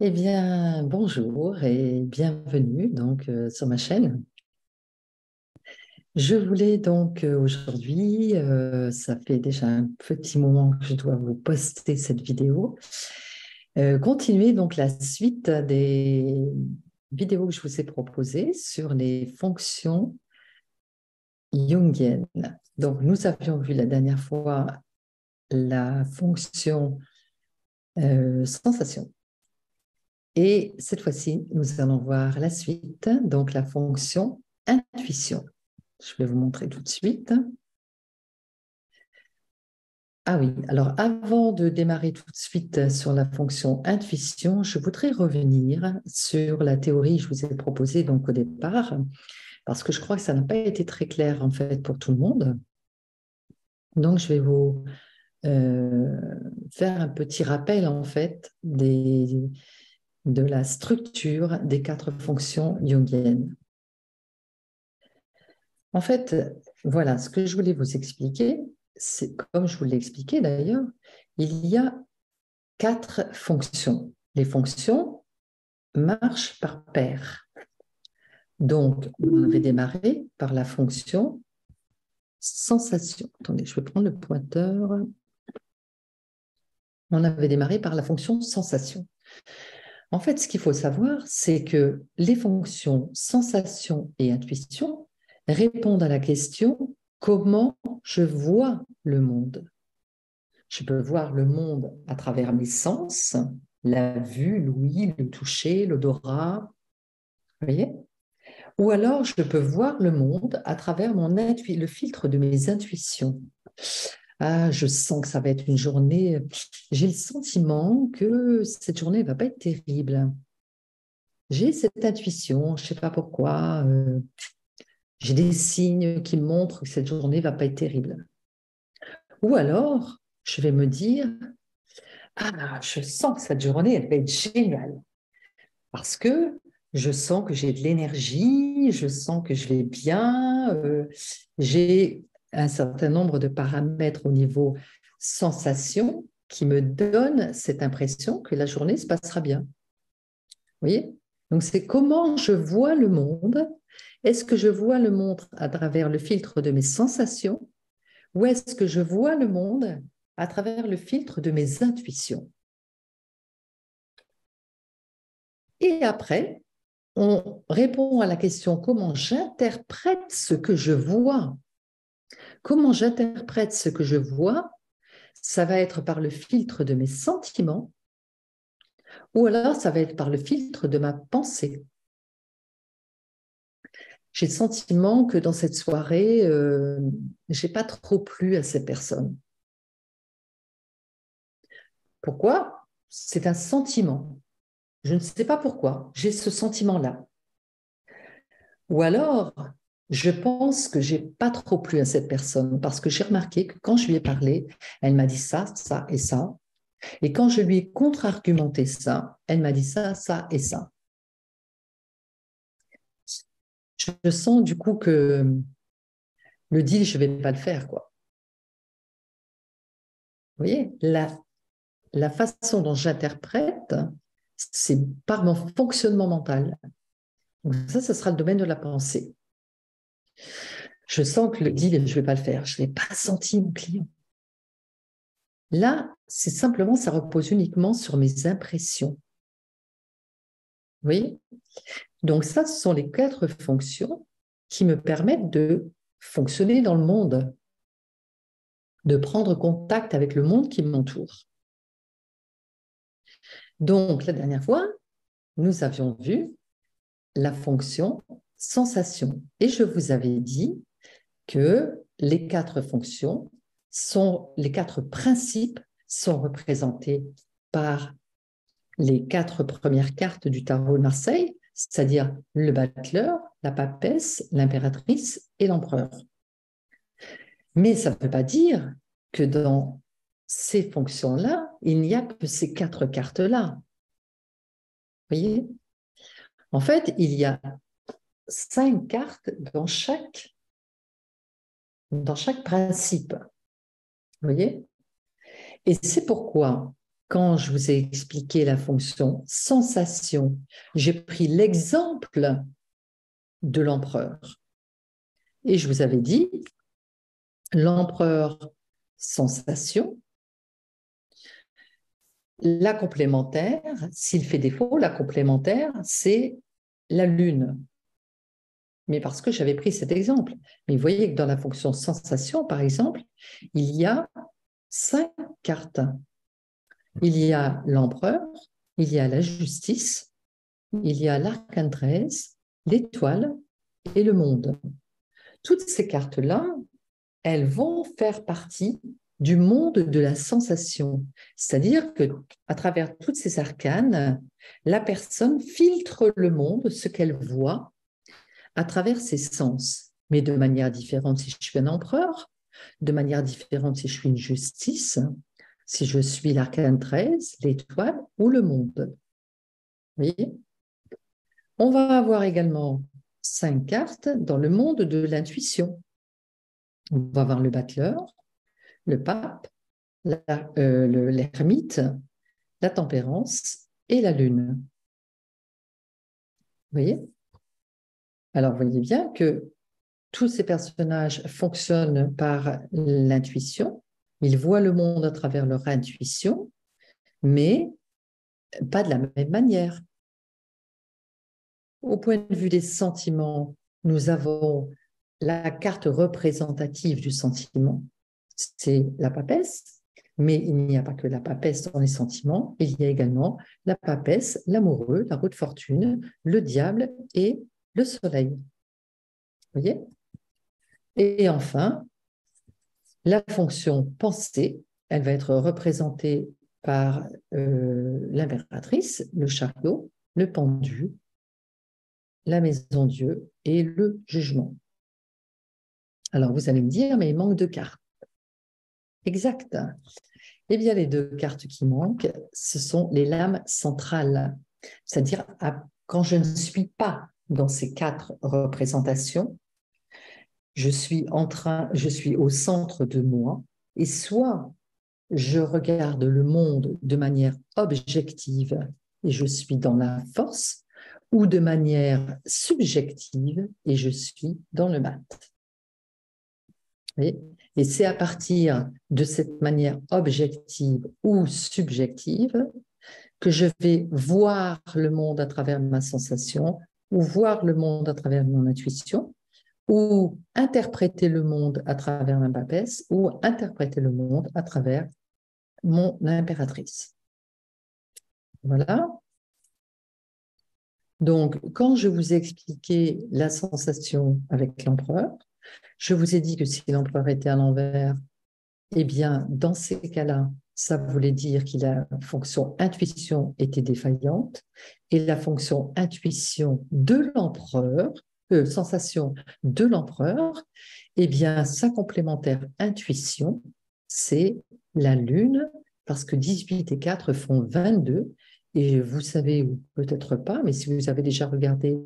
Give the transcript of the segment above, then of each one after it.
Eh bien, bonjour et bienvenue sur ma chaîne. Je voulais aujourd'hui, ça fait déjà un petit moment que je dois vous poster cette vidéo, continuer donc la suite des vidéos que je vous ai proposées sur les fonctions jungiennes. Donc, nous avions vu la dernière fois la fonction sensation. Et cette fois-ci, nous allons voir la suite, donc la fonction intuition. Je vais vous montrer tout de suite. Ah oui, alors avant de démarrer tout de suite sur la fonction intuition, je voudrais revenir sur la théorie que je vous ai proposée donc au départ, parce que je crois que ça n'a pas été très clair en fait pour tout le monde. Donc je vais vous euh, faire un petit rappel en fait de la structure des 4 fonctions jungiennes. En fait, voilà, ce que je voulais vous expliquer, c'est comme je vous l'ai expliqué d'ailleurs, il y a 4 fonctions. Les fonctions marchent par paire. Donc, on avait démarré par la fonction sensation. Attendez, je vais prendre le pointeur. On avait démarré par la fonction sensation. En fait, ce qu'il faut savoir, c'est que les fonctions sensation et intuition répondent à la question comment je vois le monde. Je peux voir le monde à travers mes sens, la vue, l'ouïe, le toucher, l'odorat, vous voyez? Ou alors je peux voir le monde à travers le filtre de mes intuitions. Ah, je sens que ça va être une journée, j'ai le sentiment que cette journée ne va pas être terrible. J'ai cette intuition, je ne sais pas pourquoi, j'ai des signes qui me montrent que cette journée ne va pas être terrible. Ou alors, je vais me dire, ah, je sens que cette journée, elle va être géniale. Parce que je sens que j'ai de l'énergie, je sens que je vais bien, j'ai un certain nombre de paramètres au niveau sensation qui me donnent cette impression que la journée se passera bien. Vous voyez? Donc, c'est comment je vois le monde. Est-ce que je vois le monde à travers le filtre de mes sensations ou est-ce que je vois le monde à travers le filtre de mes intuitions? Et après, on répond à la question comment j'interprète ce que je vois. Comment j'interprète ce que je vois, ça va être par le filtre de mes sentiments ou alors ça va être par le filtre de ma pensée. J'ai le sentiment que dans cette soirée, je n'ai pas trop plu à ces personnes. Pourquoi? C'est un sentiment. Je ne sais pas pourquoi. J'ai ce sentiment-là. Ou alors, je pense que j'ai pas trop plu à cette personne parce que j'ai remarqué que quand je lui ai parlé, elle m'a dit ça, ça et ça. Et quand je lui ai contre-argumenté ça, elle m'a dit ça, ça et ça. Je sens du coup que le deal, je ne vais pas le faire, quoi. Vous voyez, la façon dont j'interprète, c'est par mon fonctionnement mental. Donc ça sera le domaine de la pensée. Je sens que le deal, je ne vais pas le faire. Je ne l'ai pas senti, mon client. Là, c'est simplement, ça repose uniquement sur mes impressions. Vous voyez? Donc ça, ce sont les 4 fonctions qui me permettent de fonctionner dans le monde, de prendre contact avec le monde qui m'entoure. Donc, la dernière fois, nous avions vu la fonction sensation. Et je vous avais dit que les 4 fonctions les 4 principes sont représentés par les 4 premières cartes du tarot de Marseille, c'est-à-dire le battleur, la papesse, l'impératrice et l'empereur. Mais ça ne veut pas dire que dans ces fonctions-là, il n'y a que ces 4 cartes-là. Vous voyez? En fait, il y a 5 cartes dans chaque principe. Vous voyez? Et c'est pourquoi, quand je vous ai expliqué la fonction sensation, j'ai pris l'exemple de l'empereur. Et je vous avais dit, l'empereur sensation, la complémentaire, s'il fait défaut, la complémentaire, c'est la lune. Mais parce que j'avais pris cet exemple. Mais vous voyez que dans la fonction sensation, par exemple, il y a 5 cartes. Il y a l'empereur, il y a la justice, il y a l'arcane 13, l'étoile et le monde. Toutes ces cartes-là, elles vont faire partie du monde de la sensation. C'est-à-dire qu'à travers toutes ces arcanes, la personne filtre le monde, ce qu'elle voit, à travers ses sens, mais de manière différente si je suis un empereur, de manière différente si je suis une justice, si je suis l'arcane 13, l'étoile ou le monde. Vous voyez ? On va avoir également 5 cartes dans le monde de l'intuition. On va avoir le battleur, le pape, l'ermite, la tempérance et la lune. Vous voyez ? Alors, vous voyez bien que tous ces personnages fonctionnent par l'intuition. Ils voient le monde à travers leur intuition, mais pas de la même manière. Au point de vue des sentiments, nous avons la carte représentative du sentiment, c'est la papesse, mais il n'y a pas que la papesse dans les sentiments, il y a également la papesse, l'amoureux, la roue de fortune, le diable et le soleil. Vous voyez ? Et enfin, la fonction pensée, elle va être représentée par l'impératrice, le chariot, le pendu, la maison Dieu et le jugement. Alors, vous allez me dire, mais il manque 2 cartes. Exact. Eh bien, les 2 cartes qui manquent, ce sont les lames centrales. C'est-à-dire, quand je ne suis pas dans ces 4 représentations, je suis au centre de moi, et soit je regarde le monde de manière objective et je suis dans la force, ou de manière subjective et je suis dans le mat. Et c'est à partir de cette manière objective ou subjective que je vais voir le monde à travers ma sensation ou voir le monde à travers mon intuition ou interpréter le monde à travers ma papesse ou interpréter le monde à travers mon impératrice. Voilà. Donc, quand je vous ai expliqué la sensation avec l'empereur, je vous ai dit que si l'empereur était à l'envers, eh bien, dans ces cas-là, ça voulait dire que la fonction intuition était défaillante et la fonction intuition de l'empereur, sensation de l'empereur, eh bien, sa complémentaire intuition, c'est la lune, parce que 18 et 4 font 22. Et vous savez, ou peut-être pas, mais si vous avez déjà regardé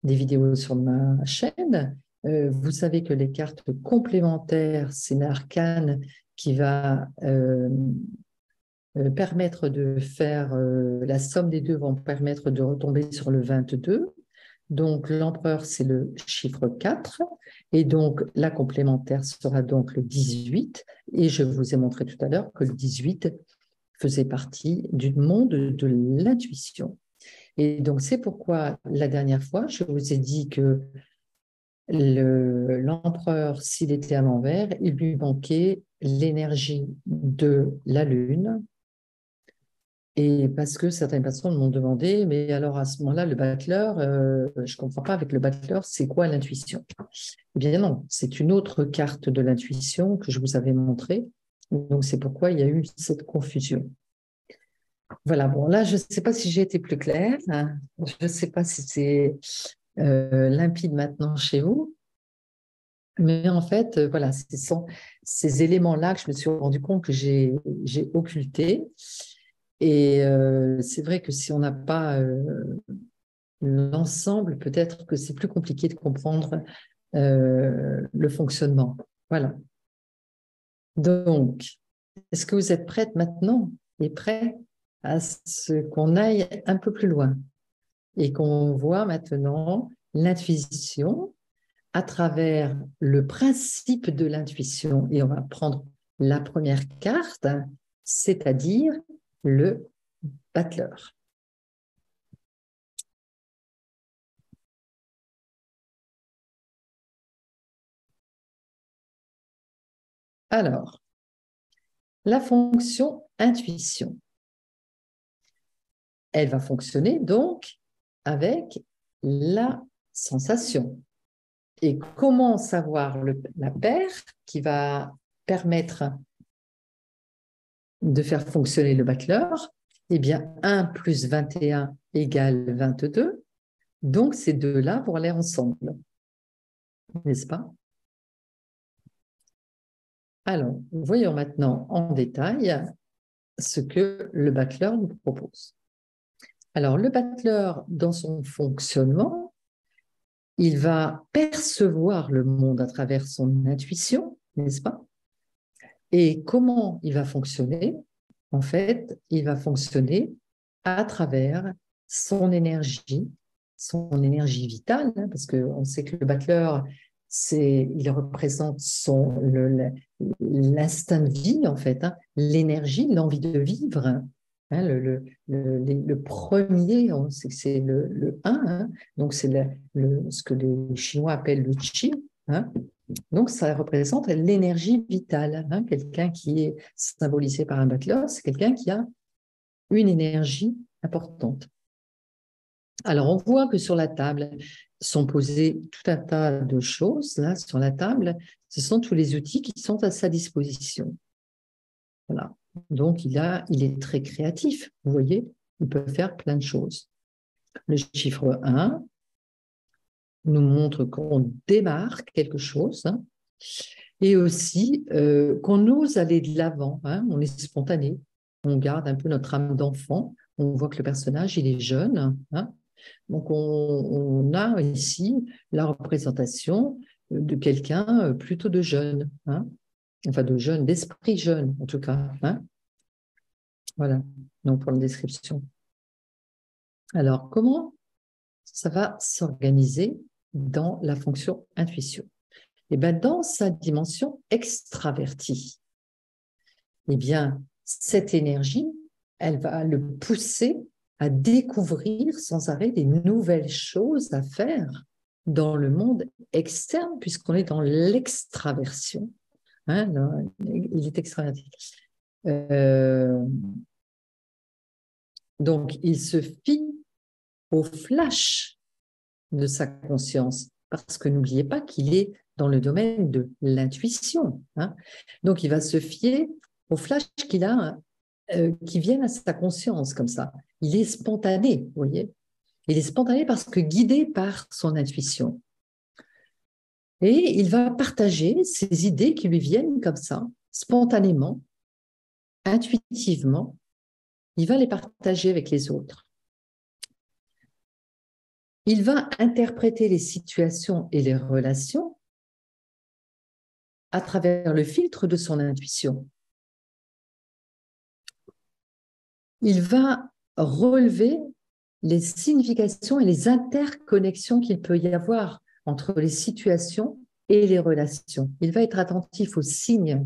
des vidéos sur ma chaîne, vous savez que les cartes complémentaires, c'est l'arcane qui va permettre de faire la somme des deux, vont permettre de retomber sur le 22. Donc, l'empereur, c'est le chiffre 4. Et donc, la complémentaire sera donc le 18. Et je vous ai montré tout à l'heure que le 18 faisait partie du monde de l'intuition. Et donc, c'est pourquoi la dernière fois, je vous ai dit que l'empereur, s'il était à l'envers, il lui manquait l'énergie de la lune. Et parce que certaines personnes m'ont demandé, mais alors à ce moment-là, le battleur, je ne comprends pas avec le battleur, c'est quoi l'intuition? Eh bien non, c'est une autre carte de l'intuition que je vous avais montrée. Donc c'est pourquoi il y a eu cette confusion. Voilà, bon là, je ne sais pas si j'ai été plus claire, hein. Je ne sais pas si c'est limpide maintenant chez vous. Mais en fait, voilà, ce sont ces éléments-là que je me suis rendu compte que j'ai occultés. Et c'est vrai que si on n'a pas l'ensemble, peut-être que c'est plus compliqué de comprendre le fonctionnement. Voilà. Donc, est-ce que vous êtes prête maintenant? est prêt à ce qu'on aille un peu plus loin et qu'on voit maintenant l'intuition à travers le principe de l'intuition. Et on va prendre la première carte, c'est-à-dire le battleur. Alors, la fonction intuition, elle va fonctionner donc avec la sensation. Et comment savoir la paire qui va permettre de faire fonctionner le battleur? Eh bien, 1 plus 21 égale 22. Donc, ces deux-là vont aller ensemble, n'est-ce pas? Alors, voyons maintenant en détail ce que le battleur nous propose. Alors, le battleur, dans son fonctionnement, il va percevoir le monde à travers son intuition, n'est-ce pas? Et comment il va fonctionner? En fait, il va fonctionner à travers son énergie vitale, hein, parce qu'on sait que le battleur, il représente l'instinct de vie, en fait, hein, l'énergie, l'envie de vivre. Hein, le premier, on sait que c'est le 1, hein, donc c'est ce que les Chinois appellent le qi. Hein. Donc, ça représente l'énergie vitale. Hein. Quelqu'un qui est symbolisé par un battleur, c'est quelqu'un qui a une énergie importante. Alors, on voit que sur la table sont posés tout un tas de choses. Là, sur la table, ce sont tous les outils qui sont à sa disposition. Voilà. Donc, il est très créatif. Vous voyez, il peut faire plein de choses. Le chiffre 1 nous montre qu'on démarre quelque chose, hein, et aussi qu'on ose aller de l'avant. Hein, on est spontané. On garde un peu notre âme d'enfant. On voit que le personnage, il est jeune. Hein. Donc, on a ici la représentation de quelqu'un plutôt de jeune, hein, enfin de jeune, d'esprit jeune en tout cas. Hein. Voilà, donc pour la description. Alors, comment ça va s'organiser dans la fonction intuition? Eh bien, dans sa dimension extravertie, eh bien, cette énergie, elle va le pousser à découvrir sans arrêt des nouvelles choses à faire dans le monde externe, puisqu'on est dans l'extraversion. Hein, il est extraverti. Donc, il se fie au flash de sa conscience, parce que n'oubliez pas qu'il est dans le domaine de l'intuition. Hein. Donc, il va se fier au flash qu'il a, qui viennent à sa conscience comme ça. Il est spontané, vous voyez. Il est spontané parce que guidé par son intuition. Et il va partager ces idées qui lui viennent comme ça, spontanément, intuitivement. Il va les partager avec les autres. Il va interpréter les situations et les relations à travers le filtre de son intuition. Il va relever les significations et les interconnexions qu'il peut y avoir entre les situations et les relations. Il va être attentif aux signes.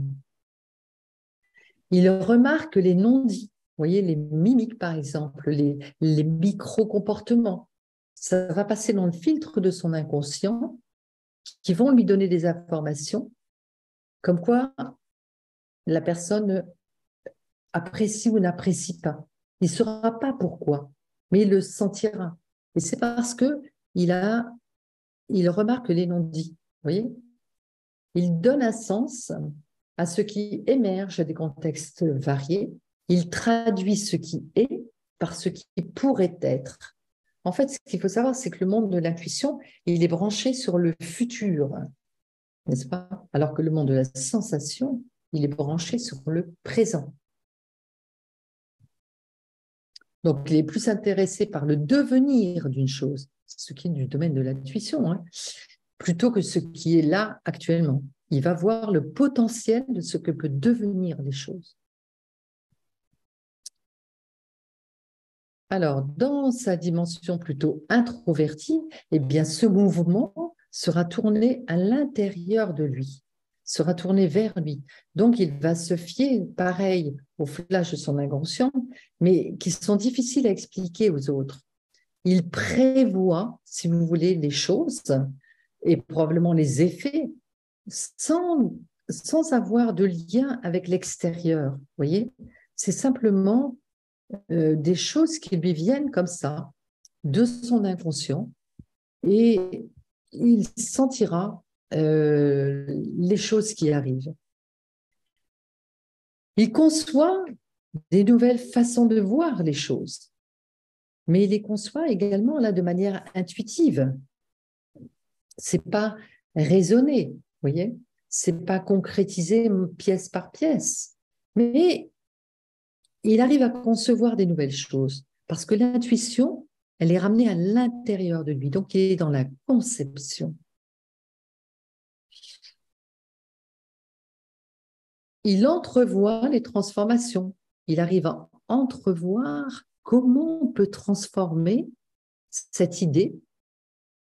Il remarque les non-dits, vous voyez, les mimiques par exemple, les micro-comportements. Ça va passer dans le filtre de son inconscient qui vont lui donner des informations comme quoi la personne apprécie ou n'apprécie pas. Il ne saura pas pourquoi, mais il le sentira. Et c'est parce qu'il remarque les non-dits. Vous voyez, il donne un sens à ce qui émerge des contextes variés. Il traduit ce qui est par ce qui pourrait être. En fait, ce qu'il faut savoir, c'est que le monde de l'intuition, il est branché sur le futur, n'est-ce pas? Alors que le monde de la sensation, il est branché sur le présent. Donc, il est plus intéressé par le devenir d'une chose, ce qui est du domaine de l'intuition, hein, plutôt que ce qui est là actuellement. Il va voir le potentiel de ce que peut devenir les choses. Alors, dans sa dimension plutôt introvertie, eh bien, ce mouvement sera tourné à l'intérieur de lui, sera tourné vers lui. Donc, il va se fier, pareil, aux flashs de son inconscient, mais qui sont difficiles à expliquer aux autres. Il prévoit, si vous voulez, les choses et probablement les effets sans, sans avoir de lien avec l'extérieur. Vous voyez, c'est simplement des choses qui lui viennent comme ça, de son inconscient, et il sentira les choses qui arrivent. Il conçoit des nouvelles façons de voir les choses, mais il les conçoit également là de manière intuitive. C'est pas raisonné, vous voyez, c'est pas concrétisé pièce par pièce, mais il arrive à concevoir des nouvelles choses parce que l'intuition, elle est ramenée à l'intérieur de lui, donc il est dans la conception. Il entrevoit les transformations. Il arrive à entrevoir comment on peut transformer cette idée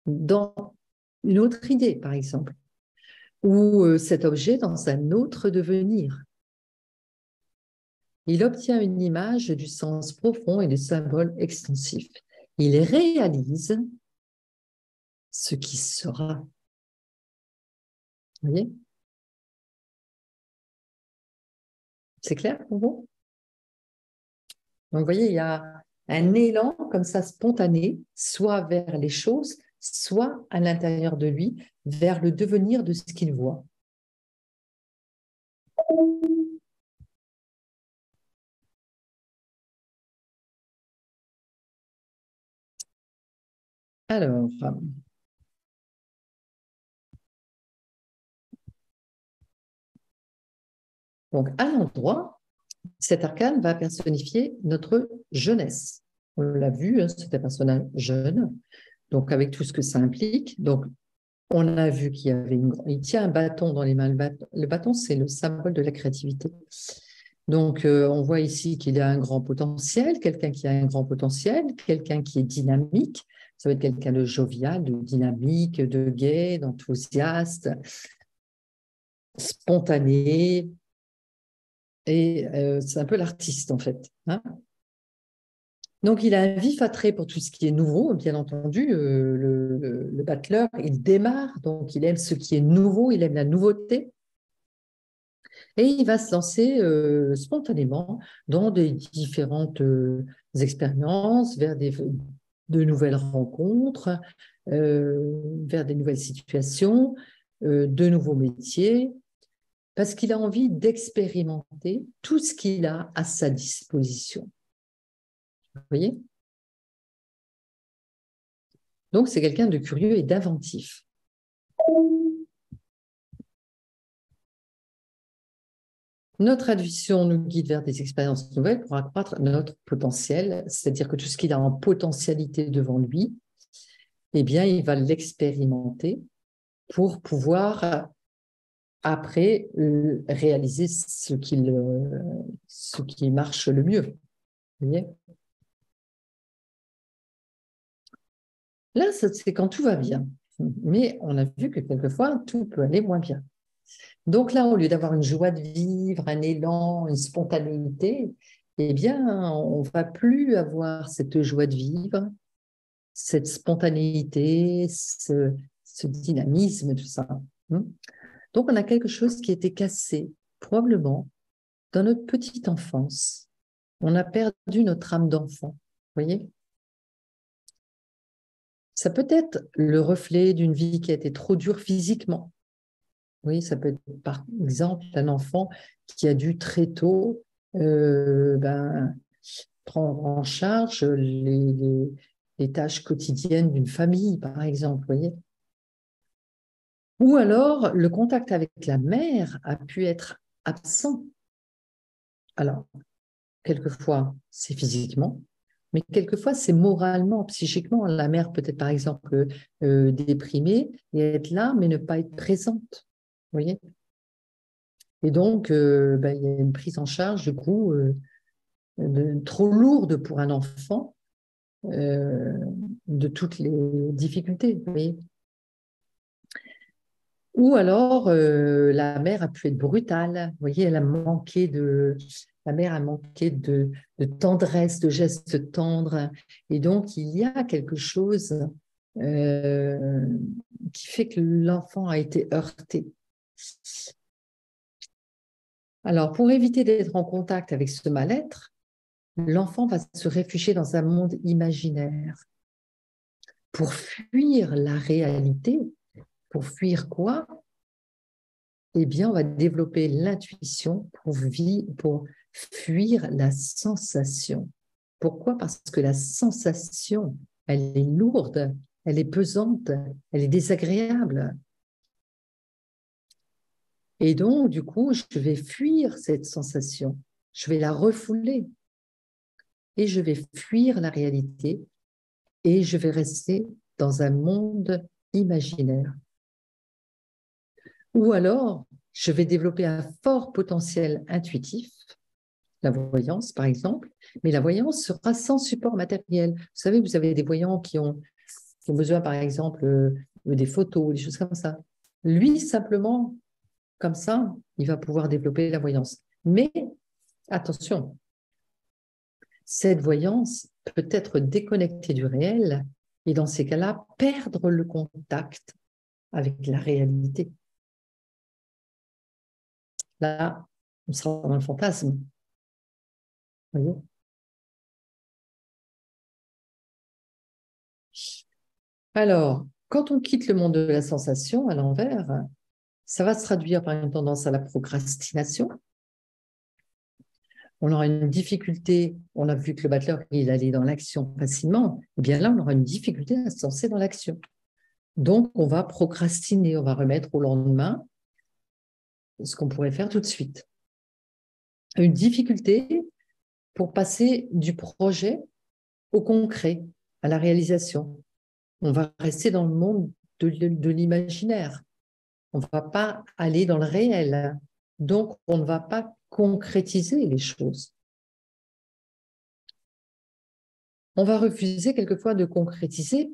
dans une autre idée, par exemple, ou cet objet dans un autre devenir. Il obtient une image du sens profond et des symboles extensifs. Il réalise ce qui sera. Vous voyez? C'est clair pour vous? Donc, vous voyez, il y a un élan comme ça spontané, soit vers les choses, soit à l'intérieur de lui, vers le devenir de ce qu'il voit. Alors, donc à l'endroit, cet arcane va personnifier notre jeunesse. On l'a vu, hein, c'est un personnage jeune, donc avec tout ce que ça implique. Donc, on a vu qu'il y avait il tient un bâton dans les mains. Le bâton, c'est le symbole de la créativité. Donc, on voit ici qu'il a un grand potentiel, quelqu'un qui a un grand potentiel, quelqu'un qui est dynamique. Ça va être quelqu'un de jovial, de dynamique, de gai, d'enthousiaste, spontané. Et c'est un peu l'artiste, en fait. Hein. Donc, il a un vif attrait pour tout ce qui est nouveau, bien entendu. Le battleur, il démarre, donc il aime ce qui est nouveau, il aime la nouveauté. Et il va se lancer spontanément dans des différentes expériences, vers de nouvelles rencontres, vers des nouvelles situations, de nouveaux métiers, parce qu'il a envie d'expérimenter tout ce qu'il a à sa disposition. Vous voyez? Donc, c'est quelqu'un de curieux et d'inventif. Notre intuition nous guide vers des expériences nouvelles pour accroître notre potentiel, c'est-à-dire que tout ce qu'il a en potentialité devant lui, eh bien, il va l'expérimenter pour pouvoir après réaliser ce qui marche le mieux. Vous voyez? Là, c'est quand tout va bien. Mais on a vu que quelquefois, tout peut aller moins bien. Donc là, au lieu d'avoir une joie de vivre, un élan, une spontanéité, eh bien, on ne va plus avoir cette joie de vivre, cette spontanéité, ce dynamisme, tout ça. Donc, on a quelque chose qui était cassé, probablement, dans notre petite enfance. On a perdu notre âme d'enfant, vous voyez? Ça peut être le reflet d'une vie qui a été trop dure physiquement. Oui, ça peut être, par exemple, un enfant qui a dû très tôt prendre en charge les tâches quotidiennes d'une famille, par exemple, vous voyez? Ou alors, le contact avec la mère a pu être absent. Alors, quelquefois, c'est physiquement, mais quelquefois, c'est moralement, psychiquement. La mère peut être, par exemple, déprimée et être là, mais ne pas être présente. Vous voyez? Et donc, il y a une prise en charge, du coup, trop lourde pour un enfant de toutes les difficultés. Vous voyez. Ou alors, la mère a pu être brutale. Vous voyez, la mère a manqué de tendresse, de gestes tendres. Et donc, il y a quelque chose euh, qui fait que l'enfant a été heurté. Alors, pour éviter d'être en contact avec ce mal-être, l'enfant va se réfugier dans un monde imaginaire. Pour fuir la réalité, pour fuir quoi? Eh bien, on va développer l'intuition pour fuir la sensation. Pourquoi? Parce que la sensation, elle est lourde, elle est pesante, elle est désagréable. Et donc, du coup, je vais fuir cette sensation, je vais la refouler et je vais fuir la réalité et je vais rester dans un monde imaginaire. Ou alors, je vais développer un fort potentiel intuitif, la voyance par exemple, mais la voyance sera sans support matériel. Vous savez, vous avez des voyants qui ont besoin par exemple des photos, des choses comme ça. Lui, simplement, comme ça, il va pouvoir développer la voyance. Mais attention, cette voyance peut être déconnectée du réel et dans ces cas-là, perdre le contact avec la réalité. Là, on sera dans le fantasme. Voyez. Alors, quand on quitte le monde de la sensation à l'envers, ça va se traduire par une tendance à la procrastination. On aura une difficulté, on a vu que le battleur, il allait dans l'action facilement, et bien là, on aura une difficulté à se lancer dans l'action. Donc, on va procrastiner, on va remettre au lendemain ce qu'on pourrait faire tout de suite. Une difficulté pour passer du projet au concret, à la réalisation. On va rester dans le monde de l'imaginaire. On ne va pas aller dans le réel. Donc, on ne va pas concrétiser les choses. On va refuser quelquefois de concrétiser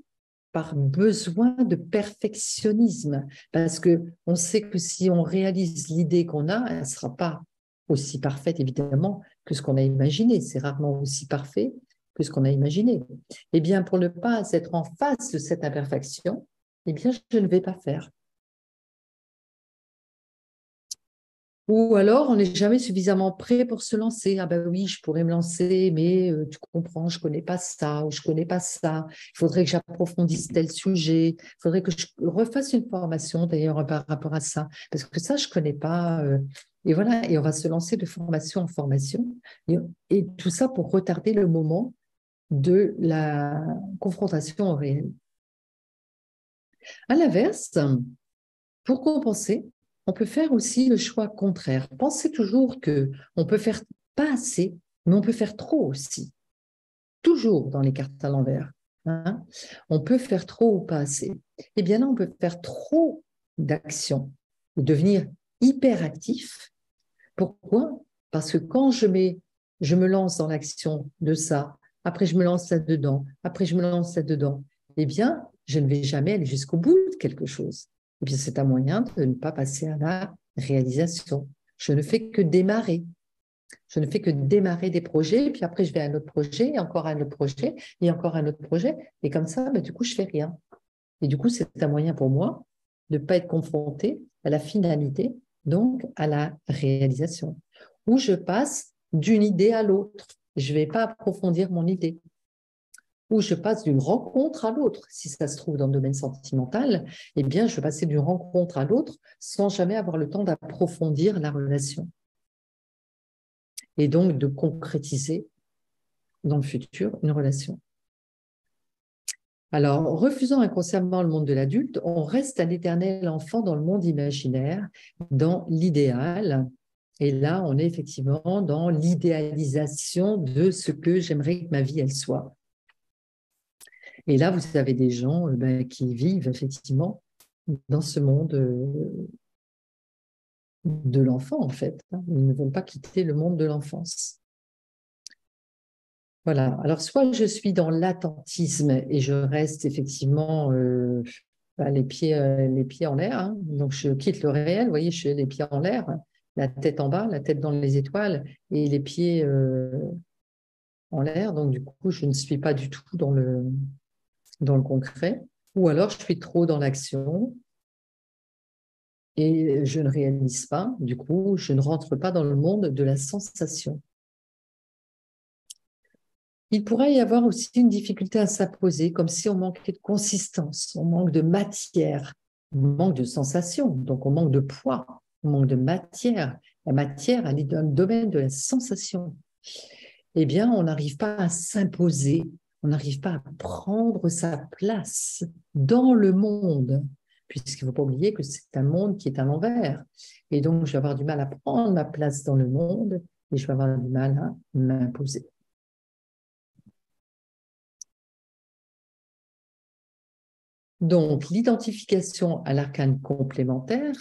par besoin de perfectionnisme, parce qu'on sait que si on réalise l'idée qu'on a, elle ne sera pas aussi parfaite, évidemment, que ce qu'on a imaginé. C'est rarement aussi parfait que ce qu'on a imaginé. Eh bien, pour ne pas être en face de cette imperfection, eh bien, je ne vais pas faire. Ou alors, on n'est jamais suffisamment prêt pour se lancer. Ah ben oui, je pourrais me lancer, mais tu comprends, je ne connais pas ça ou je ne connais pas ça. Il faudrait que j'approfondisse tel sujet. Il faudrait que je refasse une formation d'ailleurs par rapport à ça. Parce que ça, je ne connais pas. Et voilà, et on va se lancer de formation en formation. Et tout ça pour retarder le moment de la confrontation au réel. À l'inverse, pour compenser, on peut faire aussi le choix contraire. Pensez toujours qu'on peut faire pas assez, mais on peut faire trop aussi. Toujours dans les cartes à l'envers. Hein. On peut faire trop ou pas assez. Eh bien là, on peut faire trop d'actions, devenir hyperactif. Pourquoi? Parce que quand je me lance dans l'action de ça, après je me lance là-dedans, après je me lance là-dedans, eh bien, je ne vais jamais aller jusqu'au bout de quelque chose. Eh bien, c'est un moyen de ne pas passer à la réalisation. Je ne fais que démarrer. Je ne fais que démarrer des projets, et puis après, je vais à un autre projet, et encore un autre projet, et encore un autre projet. Et comme ça, ben, du coup, je fais rien. Et du coup, c'est un moyen pour moi de ne pas être confronté à la finalité, donc à la réalisation, où je passe d'une idée à l'autre. Je ne vais pas approfondir mon idée. Où je passe d'une rencontre à l'autre. Si ça se trouve dans le domaine sentimental, eh bien, je vais passer d'une rencontre à l'autre sans jamais avoir le temps d'approfondir la relation. Et donc de concrétiser dans le futur une relation. Alors, refusant inconsciemment le monde de l'adulte, on reste un éternel enfant dans le monde imaginaire, dans l'idéal. Et là, on est effectivement dans l'idéalisation de ce que j'aimerais que ma vie, elle soit. Et là, vous avez des gens qui vivent effectivement dans ce monde de l'enfant, en fait. Ils ne veulent pas quitter le monde de l'enfance. Voilà. Alors, soit je suis dans l'attentisme et je reste effectivement les pieds en l'air. Hein. Donc, je quitte le réel. Vous voyez, je suis les pieds en l'air, la tête en bas, la tête dans les étoiles et les pieds en l'air. Donc, du coup, je ne suis pas du tout dans le concret. Ou alors, je suis trop dans l'action et je ne réalise pas. Du coup, je ne rentre pas dans le monde de la sensation. Il pourrait y avoir aussi une difficulté à s'imposer, comme si on manquait de consistance, on manque de matière, on manque de sensation, donc on manque de poids, on manque de matière. La matière, elle est dans le domaine de la sensation. Eh bien, on n'arrive pas à s'imposer, on n'arrive pas à prendre sa place dans le monde, puisqu'il ne faut pas oublier que c'est un monde qui est à l'envers. Et donc, je vais avoir du mal à prendre ma place dans le monde et je vais avoir du mal à m'imposer. Donc, l'identification à l'arcane complémentaire,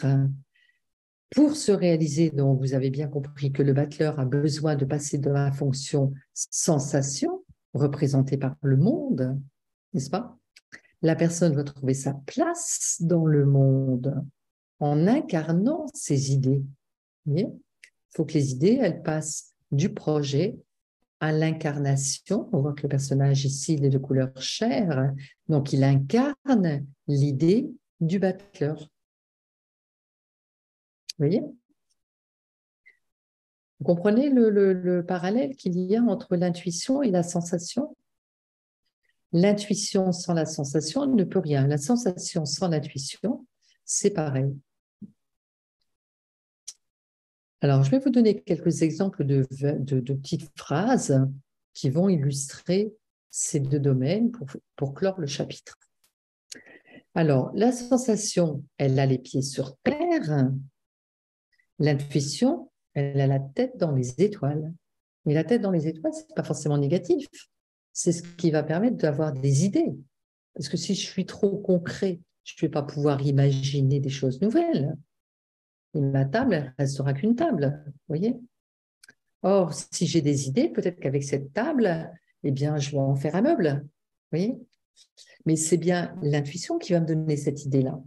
pour se réaliser, donc vous avez bien compris que le battleur a besoin de passer dans la fonction sensation, représentée par le monde, n'est-ce pas? La personne va trouver sa place dans le monde en incarnant ses idées. Il faut que les idées, elles passent du projet à l'incarnation. On voit que le personnage ici, il est de couleur chair, donc il incarne l'idée du battleur. Vous voyez? Vous comprenez le parallèle qu'il y a entre l'intuition et la sensation? L'intuition sans la sensation ne peut rien. La sensation sans l'intuition, c'est pareil. Alors, je vais vous donner quelques exemples de petites phrases qui vont illustrer ces deux domaines pour clore le chapitre. Alors, la sensation, elle a les pieds sur terre. L'intuition, elle a la tête dans les étoiles. Mais la tête dans les étoiles, ce n'est pas forcément négatif. C'est ce qui va permettre d'avoir des idées. Parce que si je suis trop concret, je ne vais pas pouvoir imaginer des choses nouvelles. Et ma table, elle ne restera qu'une table, vous voyez? Or, si j'ai des idées, peut-être qu'avec cette table, eh bien, je vais en faire un meuble, vous voyez? Mais c'est bien l'intuition qui va me donner cette idée-là.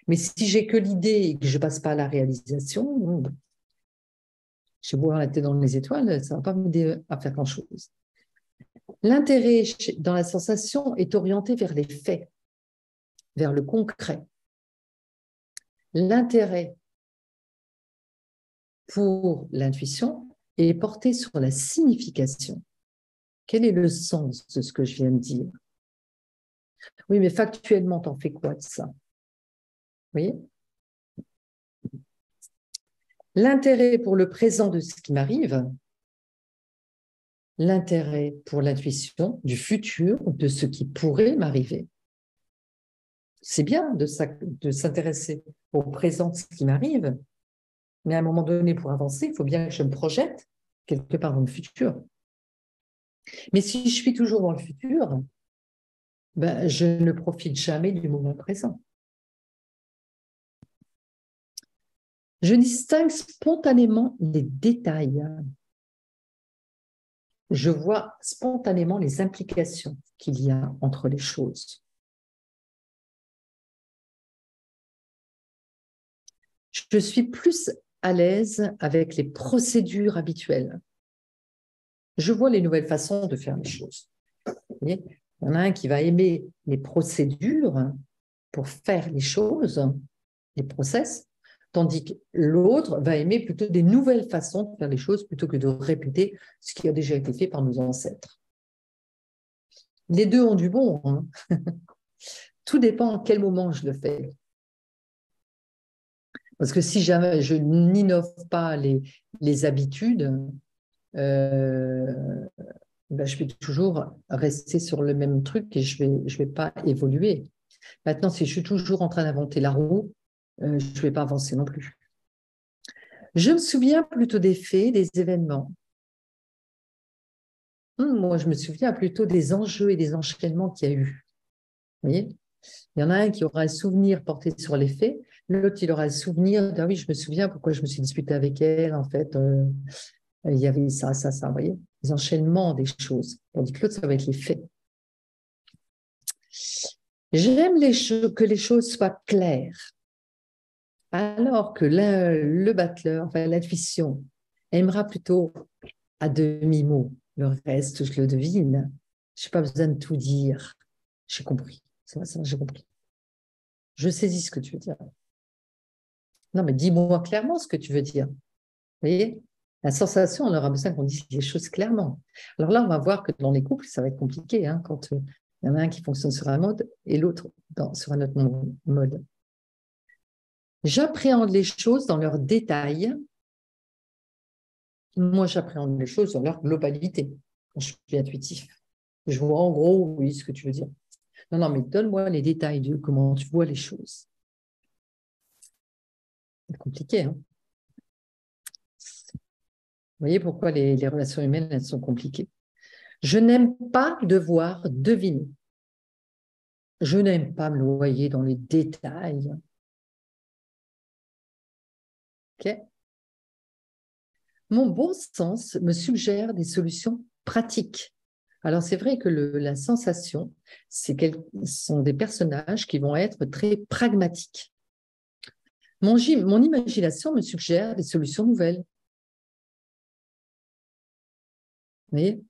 Mais si j'ai que l'idée et que je ne passe pas à la réalisation, je vais voir la tête dans les étoiles, ça ne va pas m'aider à faire grand-chose. L'intérêt dans la sensation est orienté vers les faits, vers le concret. L'intérêt pour l'intuition est porté sur la signification. Quel est le sens de ce que je viens de dire? Oui, mais factuellement, t'en fais quoi de ça? Vous voyez? L'intérêt pour le présent de ce qui m'arrive, l'intérêt pour l'intuition du futur, de ce qui pourrait m'arriver. C'est bien de s'intéresser au présent de ce qui m'arrive, mais à un moment donné, pour avancer, il faut bien que je me projette quelque part dans le futur. Mais si je suis toujours dans le futur, ben, je ne profite jamais du moment présent. Je distingue spontanément les détails. Je vois spontanément les implications qu'il y a entre les choses. Je suis plus à l'aise avec les procédures habituelles. Je vois les nouvelles façons de faire les choses. Il y en a un qui va aimer les procédures pour faire les choses, les process, tandis que l'autre va aimer plutôt des nouvelles façons de faire les choses plutôt que de répéter ce qui a déjà été fait par nos ancêtres. Les deux ont du bon. Hein. Tout dépend à quel moment je le fais. Parce que si jamais je n'innove pas les habitudes, ben je vais toujours rester sur le même truc et je vais pas évoluer. Maintenant, si je suis toujours en train d'inventer la roue, je ne vais pas avancer non plus. Je me souviens plutôt des faits, des événements. Moi, je me souviens plutôt des enjeux et des enchaînements qu'il y a eu. Vous voyez? Il y en a un qui aura un souvenir porté sur les faits, l'autre, il aura un souvenir de « ah oui, je me souviens pourquoi je me suis disputée avec elle, en fait, il y avait ça, ça, ça, vous voyez ?» les enchaînements des choses. Tandis que l'autre, ça va être les faits. J'aime que les choses soient claires. Alors que le battleur, enfin l'intuition, aimera plutôt à demi-mot. Le reste, je le devine. Je n'ai pas besoin de tout dire. J'ai compris. J'ai compris. Je saisis ce que tu veux dire. Non, mais dis-moi clairement ce que tu veux dire. Vous voyez? La sensation, on aura besoin qu'on dise les choses clairement. Alors là, on va voir que dans les couples, ça va être compliqué quand il y en a un qui fonctionne sur un mode et l'autre sur un autre mode. J'appréhende les choses dans leurs détails. Moi, j'appréhende les choses dans leur globalité. Je suis intuitif. Je vois en gros, oui, ce que tu veux dire. Non, non, mais donne-moi les détails de comment tu vois les choses. C'est compliqué, hein? Vous voyez pourquoi les relations humaines, elles sont compliquées. Je n'aime pas devoir deviner. Je n'aime pas me noyer dans les détails. OK? Mon bon sens me suggère des solutions pratiques. Alors, c'est vrai que la sensation, ce sont des personnages qui vont être très pragmatiques. Mon imagination me suggère des solutions nouvelles. Vous voyez?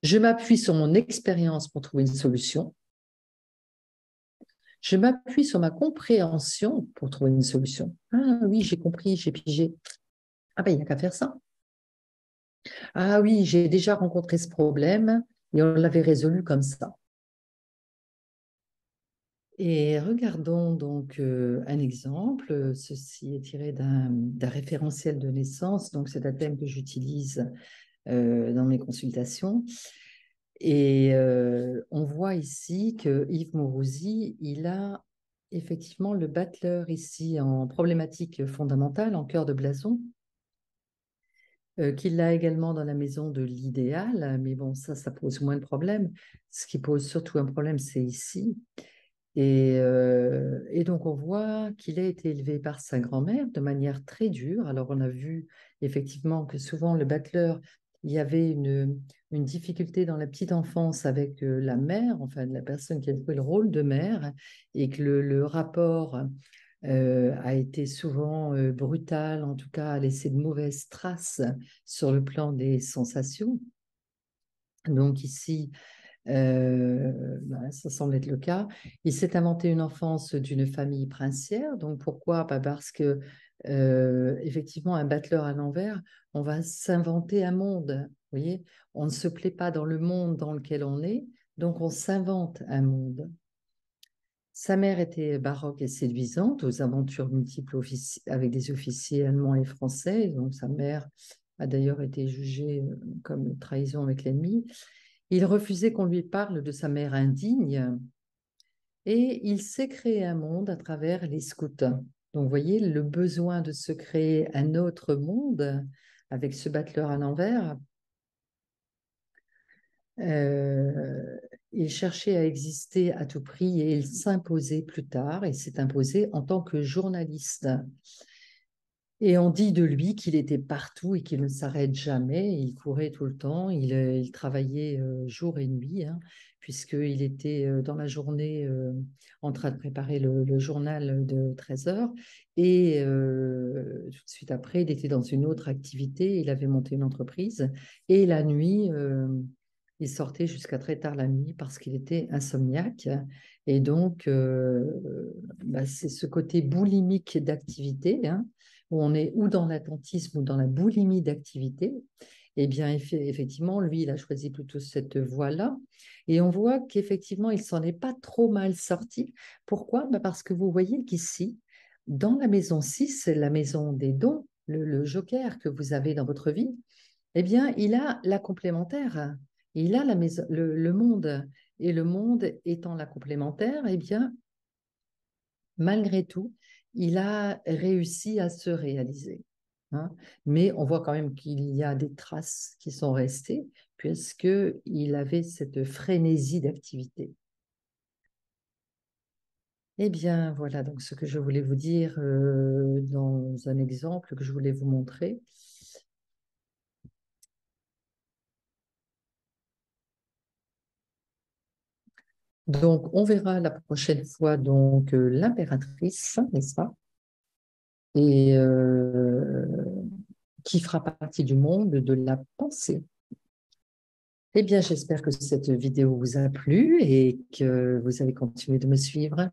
Je m'appuie sur mon expérience pour trouver une solution. Je m'appuie sur ma compréhension pour trouver une solution. Ah oui, j'ai compris, j'ai pigé. Ah ben, il n'y a qu'à faire ça. Ah oui, j'ai déjà rencontré ce problème et on l'avait résolu comme ça. Et regardons donc un exemple. Ceci est tiré d'un référentiel de naissance. Donc, c'est un thème que j'utilise dans mes consultations. Et on voit ici que Yves Mourouzi, il a effectivement le battleur ici en problématique fondamentale, en cœur de blason, qu'il a également dans la maison de l'idéal, mais bon, ça pose moins de problèmes. Ce qui pose surtout un problème, c'est ici. Et donc, on voit qu'il a été élevé par sa grand-mère de manière très dure. Alors, on a vu effectivement que souvent, le battleur, il y avait une difficulté dans la petite enfance avec la mère, enfin, la personne qui a joué le rôle de mère, et que le rapport a été souvent brutal, en tout cas, a laissé de mauvaises traces sur le plan des sensations. Donc, ici, ça semble être le cas. Il s'est inventé une enfance d'une famille princière. Donc pourquoi? Parce que effectivement, un battleur à l'envers, on va s'inventer un monde. Vous voyez, on ne se plaît pas dans le monde dans lequel on est, donc on s'invente un monde. Sa mère était baroque et séduisante, aux aventures multiples avec des officiers allemands et français. Donc sa mère a d'ailleurs été jugée comme trahison avec l'ennemi. Il refusait qu'on lui parle de sa mère indigne et il s'est créé un monde à travers les scouts. Donc, vous voyez, le besoin de se créer un autre monde avec ce battleur à l'envers, il cherchait à exister à tout prix et il s'imposait plus tard. Il s'est imposé en tant que journaliste. Et on dit de lui qu'il était partout et qu'il ne s'arrête jamais. Il courait tout le temps, il travaillait jour et nuit, hein, puisqu'il était dans la journée en train de préparer le journal de 13 heures. Et tout de suite après, il était dans une autre activité. Il avait monté une entreprise. Et la nuit, il sortait jusqu'à très tard la nuit parce qu'il était insomniaque. Et donc, c'est ce côté boulimique d'activité, hein, où on est ou dans l'attentisme ou dans la boulimie d'activité, eh bien, effectivement, lui, il a choisi plutôt cette voie-là. Et on voit qu'effectivement, il s'en est pas trop mal sorti. Pourquoi? Parce que vous voyez qu'ici, dans la maison 6, la maison des dons, le joker que vous avez dans votre vie, eh bien, il a la complémentaire. Il a la maison, le monde. Et le monde étant la complémentaire, eh bien, malgré tout, il a réussi à se réaliser, hein. Mais on voit quand même qu'il y a des traces qui sont restées, puisqu'il avait cette frénésie d'activité. Eh bien, voilà donc ce que je voulais vous dire dans un exemple que je voulais vous montrer. Donc, on verra la prochaine fois donc l'impératrice, n'est-ce pas? Et qui fera partie du monde de la pensée. Eh bien, j'espère que cette vidéo vous a plu et que vous allez continuer de me suivre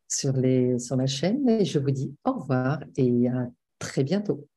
sur ma chaîne. Et je vous dis au revoir et à très bientôt.